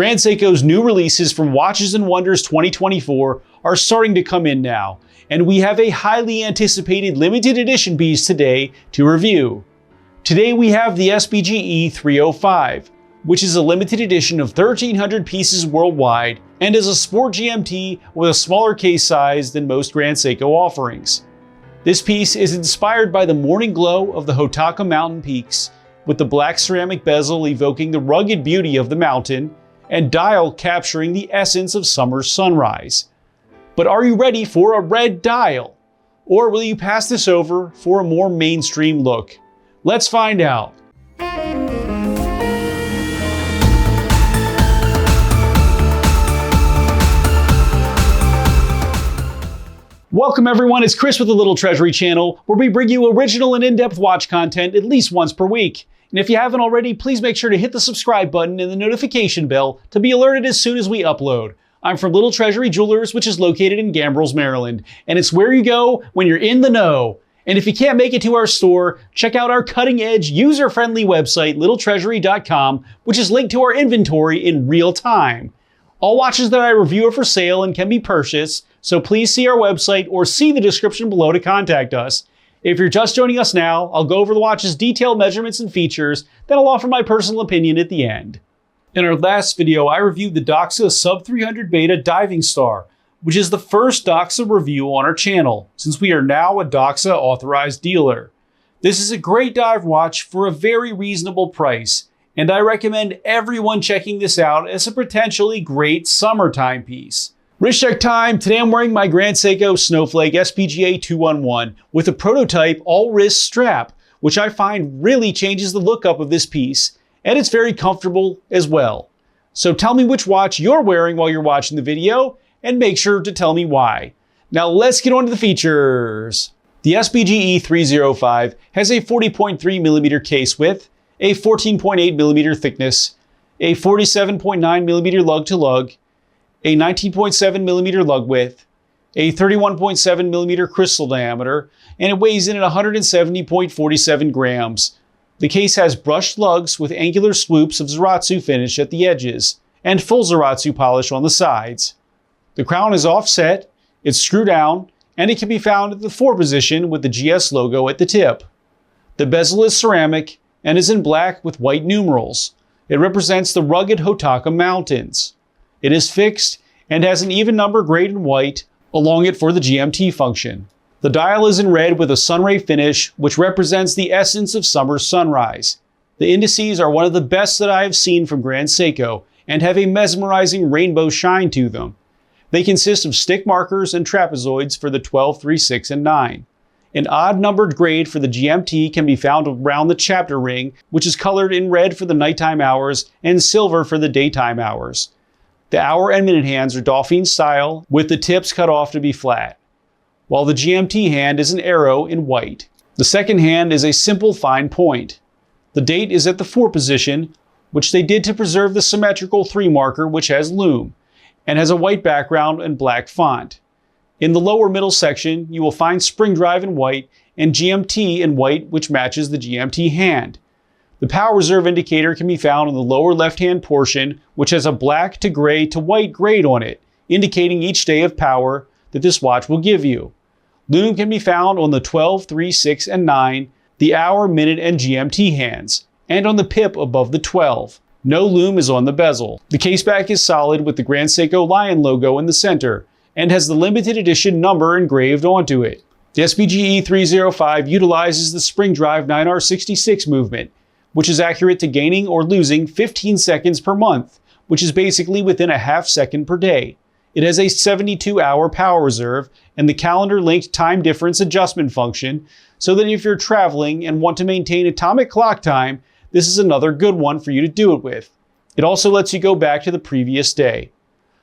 Grand Seiko's new releases from Watches and Wonders 2024 are starting to come in now, and we have a highly anticipated limited edition piece today to review. Today we have the SBGE305, which is a limited edition of 1,300 pieces worldwide and is a Sport GMT with a smaller case size than most Grand Seiko offerings. This piece is inspired by the morning glow of the Hotaka mountain peaks, with the black ceramic bezel evoking the rugged beauty of the mountain and dial capturing the essence of summer's sunrise. But are you ready for a red dial? Or will you pass this over for a more mainstream look? Let's find out. Welcome everyone, it's Chris with the Little Treasury channel, where we bring you original and in-depth watch content at least once per week. And if you haven't already, please make sure to hit the subscribe button and the notification bell to be alerted as soon as we upload. I'm from Little Treasury Jewelers, which is located in Gambrills, Maryland, and it's where you go when you're in the know. And if you can't make it to our store, check out our cutting-edge, user-friendly website, littletreasury.com, which is linked to our inventory in real time. All watches that I review are for sale and can be purchased, so please see our website or see the description below to contact us. If you're just joining us now, I'll go over the watch's detailed measurements and features, then I'll offer my personal opinion at the end. In our last video, I reviewed the Doxa Sub 300 Beta Diving Star, which is the first Doxa review on our channel, since we are now a Doxa authorized dealer. This is a great dive watch for a very reasonable price, and I recommend everyone checking this out as a potentially great summer timepiece. Wrist check time. Today I'm wearing my Grand Seiko Snowflake SBGE305 with a prototype all-wrist strap, which I find really changes the look up of this piece, and it's very comfortable as well. So tell me which watch you're wearing while you're watching the video, and make sure to tell me why. Now let's get on to the features. The SBGE305 has a 40.3mm case width, a 14.8mm thickness, a 47.9mm lug-to-lug, a 19.7mm lug width, a 31.7mm crystal diameter, and it weighs in at 170.47 grams. The case has brushed lugs with angular swoops of Zaratsu finish at the edges, and full Zaratsu polish on the sides. The crown is offset, it's screw down, and it can be found at the 4 position with the GS logo at the tip. The bezel is ceramic and is in black with white numerals. It represents the rugged Hotaka mountains. It is fixed and has an even number grade in white along it for the GMT function. The dial is in red with a sunray finish, which represents the essence of summer's sunrise. The indices are one of the best that I have seen from Grand Seiko and have a mesmerizing rainbow shine to them. They consist of stick markers and trapezoids for the 12, 3, 6, and 9. An odd numbered grade for the GMT can be found around the chapter ring, which is colored in red for the nighttime hours and silver for the daytime hours. The hour and minute hands are Dauphine style, with the tips cut off to be flat, while the GMT hand is an arrow in white. The second hand is a simple fine point. The date is at the 4 position, which they did to preserve the symmetrical 3 marker, which has lume, and has a white background and black font. In the lower middle section, you will find spring drive in white and GMT in white, which matches the GMT hand. The power reserve indicator can be found in the lower left-hand portion, which has a black to gray to white grade on it, indicating each day of power that this watch will give you. Lume can be found on the 12, 3, 6, and 9, the hour, minute, and GMT hands, and on the pip above the 12. No lume is on the bezel. The caseback is solid with the Grand Seiko Lion logo in the center, and has the limited edition number engraved onto it. The SBGE305 utilizes the spring drive 9R66 movement, which is accurate to gaining or losing 15 seconds per month, which is basically within a half second per day. It has a 72-hour power reserve and the calendar-linked time difference adjustment function, so that if you're traveling and want to maintain atomic clock time, this is another good one for you to do it with. It also lets you go back to the previous day.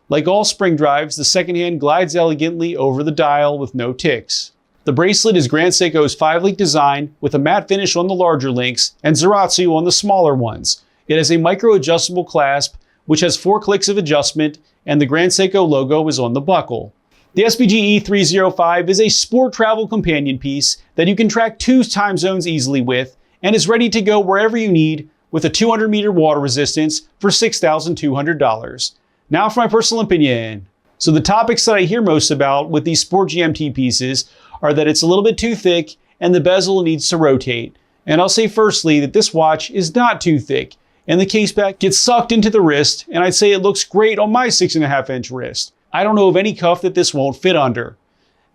Like all spring drives, the second hand glides elegantly over the dial with no ticks. The bracelet is Grand Seiko's 5-link design with a matte finish on the larger links and Zaratsu on the smaller ones. It has a micro-adjustable clasp, which has 4 clicks of adjustment, and the Grand Seiko logo is on the buckle. The SBGE305 is a sport travel companion piece that you can track 2 time zones easily with, and is ready to go wherever you need, with a 200-meter water resistance for $6,200. Now for my personal opinion. So the topics that I hear most about with these Sport GMT pieces are that it's a little bit too thick and the bezel needs to rotate. And I'll say firstly that this watch is not too thick, and the case back gets sucked into the wrist, and I'd say it looks great on my 6.5-inch wrist. I don't know of any cuff that this won't fit under.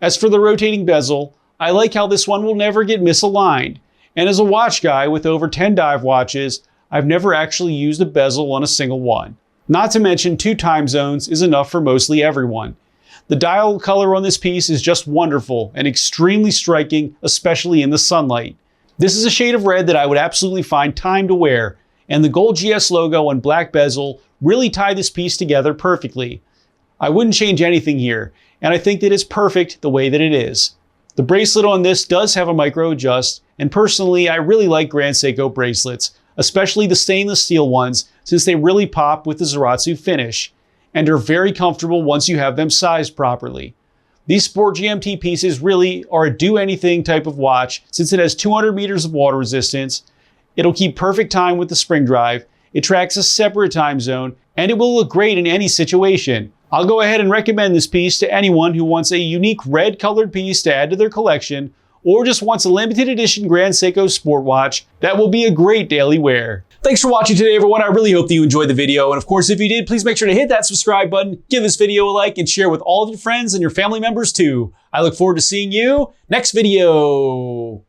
As for the rotating bezel, I like how this one will never get misaligned. And as a watch guy with over 10 dive watches, I've never actually used a bezel on a single one. Not to mention 2 time zones is enough for mostly everyone. The dial color on this piece is just wonderful and extremely striking, especially in the sunlight. This is a shade of red that I would absolutely find time to wear, and the gold GS logo and black bezel really tie this piece together perfectly. I wouldn't change anything here, and I think that it's perfect the way that it is. The bracelet on this does have a micro adjust, and personally I really like Grand Seiko bracelets, especially the stainless steel ones, since they really pop with the Zaratsu finish, and are very comfortable once you have them sized properly. These Sport GMT pieces really are a do-anything type of watch, since it has 200 meters of water resistance, it'll keep perfect time with the spring drive, it tracks a separate time zone, and it will look great in any situation. I'll go ahead and recommend this piece to anyone who wants a unique red colored piece to add to their collection, or just wants a limited edition Grand Seiko sport watch that will be a great daily wear. Thanks for watching today, everyone. I really hope that you enjoyed the video. And of course, if you did, please make sure to hit that subscribe button, give this video a like, and share with all of your friends and your family members too. I look forward to seeing you next video.